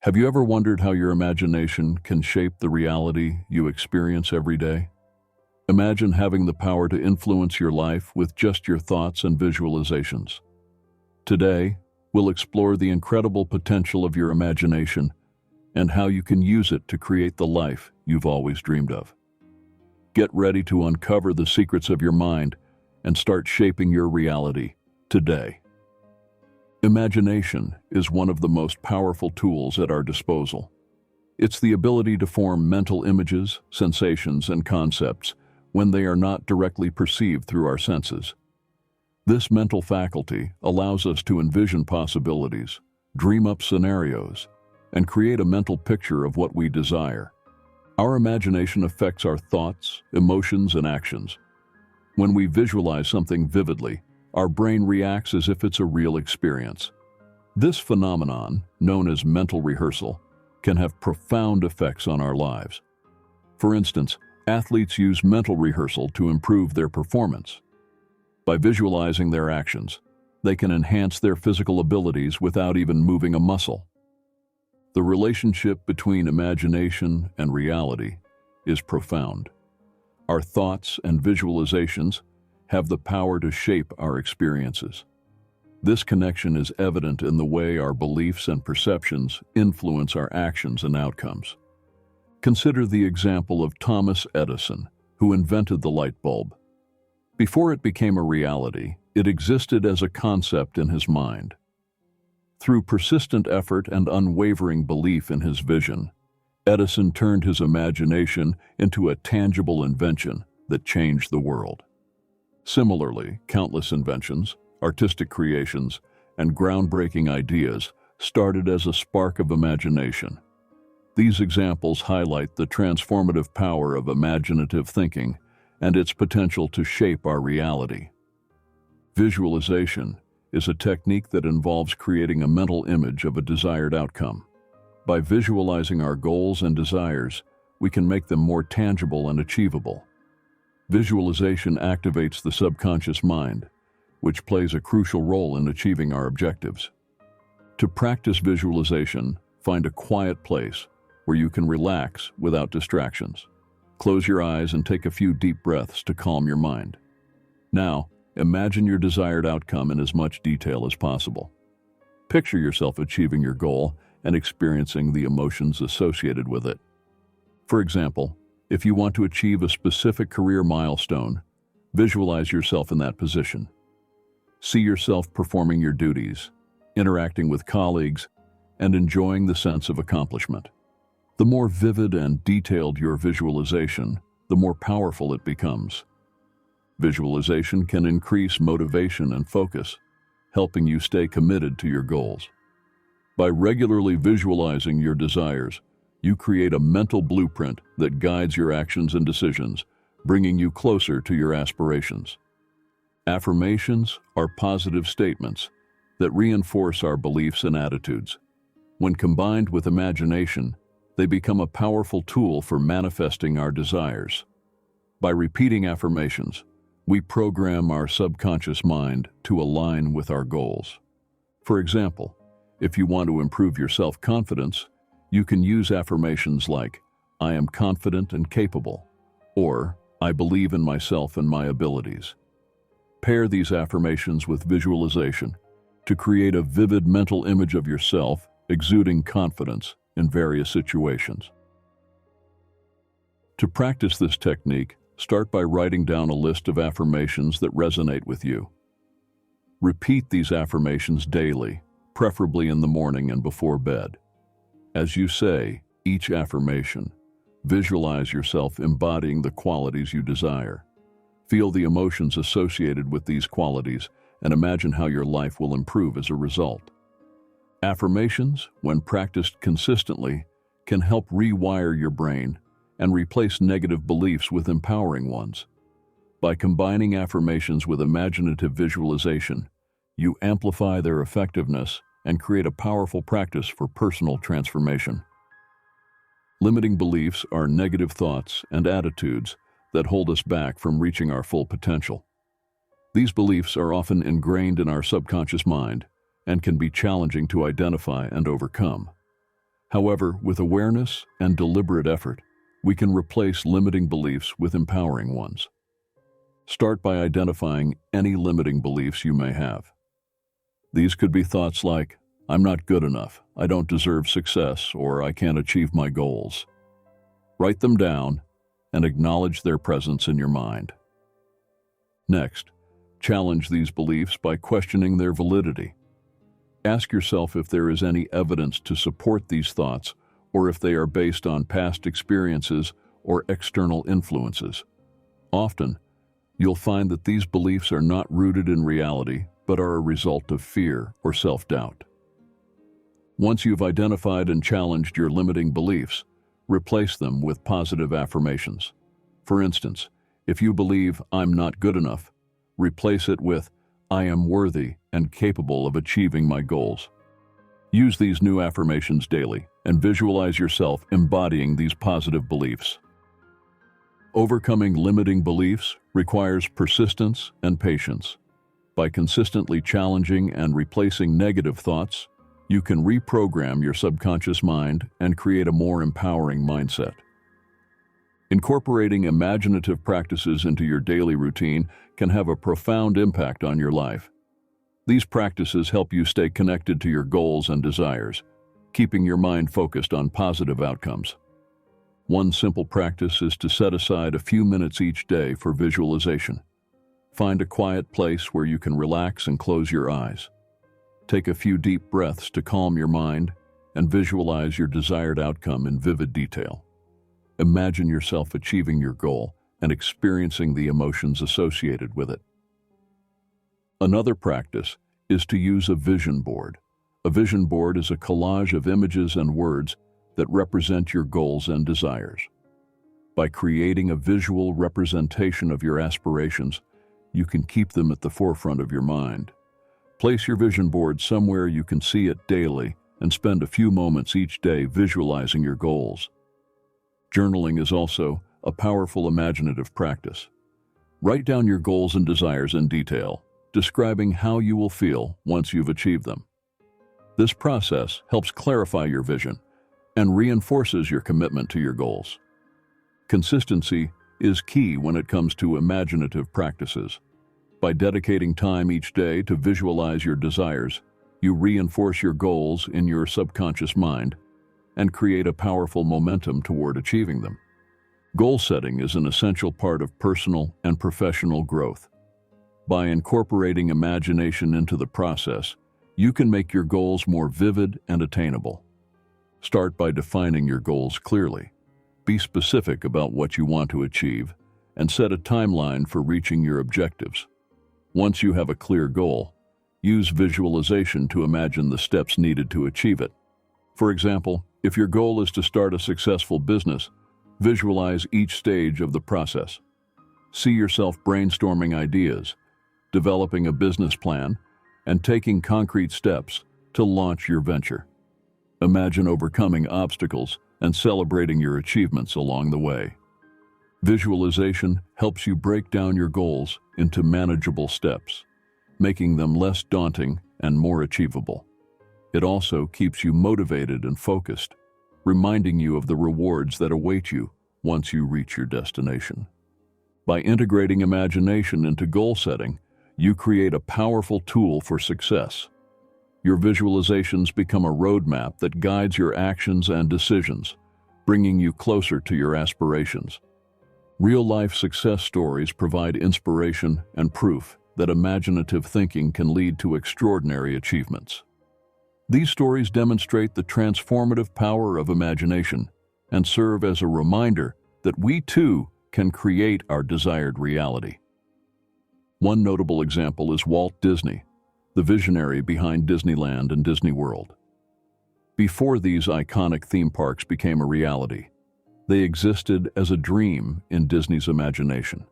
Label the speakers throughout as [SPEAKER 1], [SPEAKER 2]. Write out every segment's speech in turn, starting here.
[SPEAKER 1] Have you ever wondered how your imagination can shape the reality you experience every day? Imagine having the power to influence your life with just your thoughts and visualizations. Today, we'll explore the incredible potential of your imagination and how you can use it to create the life you've always dreamed of. Get ready to uncover the secrets of your mind and start shaping your reality today. Imagination is one of the most powerful tools at our disposal. It's the ability to form mental images, sensations, and concepts when they are not directly perceived through our senses. This mental faculty allows us to envision possibilities, dream up scenarios, and create a mental picture of what we desire. Our imagination affects our thoughts, emotions, and actions. When we visualize something vividly, our brain reacts as if it's a real experience. This phenomenon, known as mental rehearsal, can have profound effects on our lives. For instance, athletes use mental rehearsal to improve their performance. By visualizing their actions, they can enhance their physical abilities without even moving a muscle. The relationship between imagination and reality is profound. Our thoughts and visualizations have the power to shape our experiences. This connection is evident in the way our beliefs and perceptions influence our actions and outcomes. Consider the example of Thomas Edison, who invented the light bulb. Before it became a reality, it existed as a concept in his mind. Through persistent effort and unwavering belief in his vision, Edison turned his imagination into a tangible invention that changed the world. Similarly, countless inventions, artistic creations, and groundbreaking ideas started as a spark of imagination. These examples highlight the transformative power of imaginative thinking and its potential to shape our reality. Visualization is a technique that involves creating a mental image of a desired outcome. By visualizing our goals and desires, we can make them more tangible and achievable. Visualization activates the subconscious mind, which plays a crucial role in achieving our objectives. To practice visualization, find a quiet place where you can relax without distractions. Close your eyes and take a few deep breaths to calm your mind. Now, imagine your desired outcome in as much detail as possible. Picture yourself achieving your goal and experiencing the emotions associated with it. For example, if you want to achieve a specific career milestone, visualize yourself in that position. See yourself performing your duties, interacting with colleagues, and enjoying the sense of accomplishment. The more vivid and detailed your visualization, the more powerful it becomes. Visualization can increase motivation and focus, helping you stay committed to your goals. By regularly visualizing your desires, you create a mental blueprint that guides your actions and decisions, bringing you closer to your aspirations. Affirmations are positive statements that reinforce our beliefs and attitudes. When combined with imagination, they become a powerful tool for manifesting our desires. By repeating affirmations, we program our subconscious mind to align with our goals. For example, if you want to improve your self-confidence, you can use affirmations like, "I am confident and capable," or "I believe in myself and my abilities." Pair these affirmations with visualization to create a vivid mental image of yourself exuding confidence in various situations. To practice this technique, start by writing down a list of affirmations that resonate with you. Repeat these affirmations daily, preferably in the morning and before bed. As you say each affirmation, visualize yourself embodying the qualities you desire. Feel the emotions associated with these qualities and imagine how your life will improve as a result. Affirmations, when practiced consistently, can help rewire your brain and replace negative beliefs with empowering ones. By combining affirmations with imaginative visualization, you amplify their effectiveness and create a powerful practice for personal transformation. Limiting beliefs are negative thoughts and attitudes that hold us back from reaching our full potential. These beliefs are often ingrained in our subconscious mind and can be challenging to identify and overcome. However, with awareness and deliberate effort, we can replace limiting beliefs with empowering ones. Start by identifying any limiting beliefs you may have. These could be thoughts like, "I'm not good enough, I don't deserve success, or I can't achieve my goals." Write them down and acknowledge their presence in your mind. Next, challenge these beliefs by questioning their validity. Ask yourself if there is any evidence to support these thoughts, or if they are based on past experiences or external influences. Often, you'll find that these beliefs are not rooted in reality, but are a result of fear or self-doubt. Once you've identified and challenged your limiting beliefs, replace them with positive affirmations. For instance, if you believe "I'm not good enough," replace it with "I am worthy and capable of achieving my goals." Use these new affirmations daily and visualize yourself embodying these positive beliefs. Overcoming limiting beliefs requires persistence and patience. By consistently challenging and replacing negative thoughts, you can reprogram your subconscious mind and create a more empowering mindset. Incorporating imaginative practices into your daily routine can have a profound impact on your life. These practices help you stay connected to your goals and desires, keeping your mind focused on positive outcomes. One simple practice is to set aside a few minutes each day for visualization. Find a quiet place where you can relax and close your eyes. Take a few deep breaths to calm your mind and visualize your desired outcome in vivid detail. Imagine yourself achieving your goal and experiencing the emotions associated with it. Another practice is to use a vision board. A vision board is a collage of images and words that represent your goals and desires. By creating a visual representation of your aspirations, you can keep them at the forefront of your mind. Place your vision board somewhere you can see it daily and spend a few moments each day visualizing your goals. Journaling is also a powerful imaginative practice. Write down your goals and desires in detail, describing how you will feel once you've achieved them. This process helps clarify your vision and reinforces your commitment to your goals. Consistency is key when it comes to imaginative practices. By dedicating time each day to visualize your desires, you reinforce your goals in your subconscious mind and create a powerful momentum toward achieving them. Goal setting is an essential part of personal and professional growth. By incorporating imagination into the process, you can make your goals more vivid and attainable. Start by defining your goals clearly. Be specific about what you want to achieve and set a timeline for reaching your objectives. Once you have a clear goal, use visualization to imagine the steps needed to achieve it. For example, if your goal is to start a successful business, visualize each stage of the process. See yourself brainstorming ideas, developing a business plan, and taking concrete steps to launch your venture. Imagine overcoming obstacles and celebrating your achievements along the way. Visualization helps you break down your goals into manageable steps, making them less daunting and more achievable. It also keeps you motivated and focused, reminding you of the rewards that await you once you reach your destination. By integrating imagination into goal setting, you create a powerful tool for success. Your visualizations become a roadmap that guides your actions and decisions, bringing you closer to your aspirations. Real-life success stories provide inspiration and proof that imaginative thinking can lead to extraordinary achievements. These stories demonstrate the transformative power of imagination and serve as a reminder that we too can create our desired reality. One notable example is Walt Disney, the visionary behind Disneyland and Disney World. Before these iconic theme parks became a reality, they existed as a dream in Disney's imagination.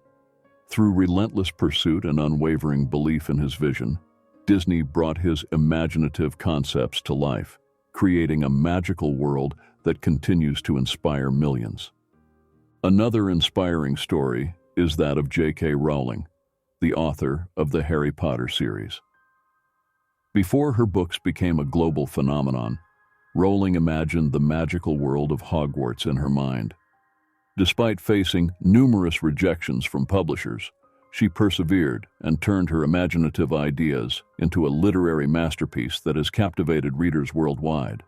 [SPEAKER 1] Through relentless pursuit and unwavering belief in his vision, Disney brought his imaginative concepts to life, creating a magical world that continues to inspire millions. Another inspiring story is that of J.K. Rowling, the author of the Harry Potter series. Before her books became a global phenomenon, Rowling imagined the magical world of Hogwarts in her mind. Despite facing numerous rejections from publishers, she persevered and turned her imaginative ideas into a literary masterpiece that has captivated readers worldwide.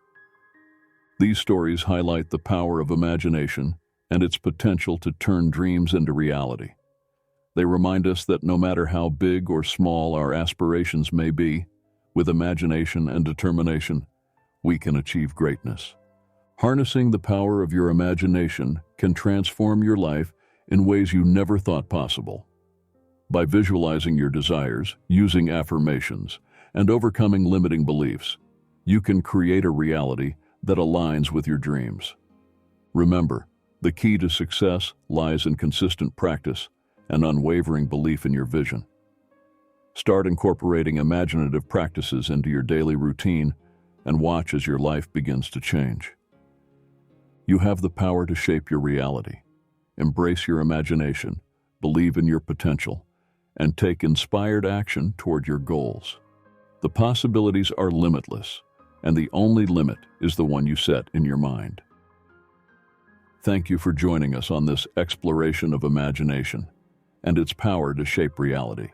[SPEAKER 1] These stories highlight the power of imagination and its potential to turn dreams into reality. They remind us that no matter how big or small our aspirations may be, with imagination and determination, we can achieve greatness. Harnessing the power of your imagination can transform your life in ways you never thought possible. By visualizing your desires, using affirmations, and overcoming limiting beliefs, you can create a reality that aligns with your dreams. Remember, the key to success lies in consistent practice and unwavering belief in your vision. Start incorporating imaginative practices into your daily routine and watch as your life begins to change. You have the power to shape your reality. Embrace your imagination, believe in your potential, and take inspired action toward your goals. The possibilities are limitless, and the only limit is the one you set in your mind. Thank you for joining us on this exploration of imagination and its power to shape reality.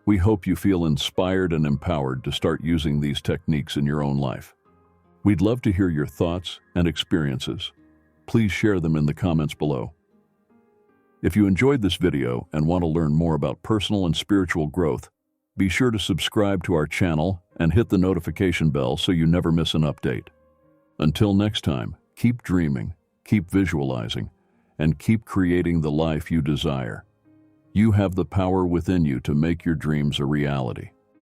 [SPEAKER 1] We hope you feel inspired and empowered to start using these techniques in your own life. We'd love to hear your thoughts and experiences. Please share them in the comments below. If you enjoyed this video and want to learn more about personal and spiritual growth, be sure to subscribe to our channel and hit the notification bell so you never miss an update. Until next time, keep dreaming, keep visualizing, and keep creating the life you desire. You have the power within you to make your dreams a reality.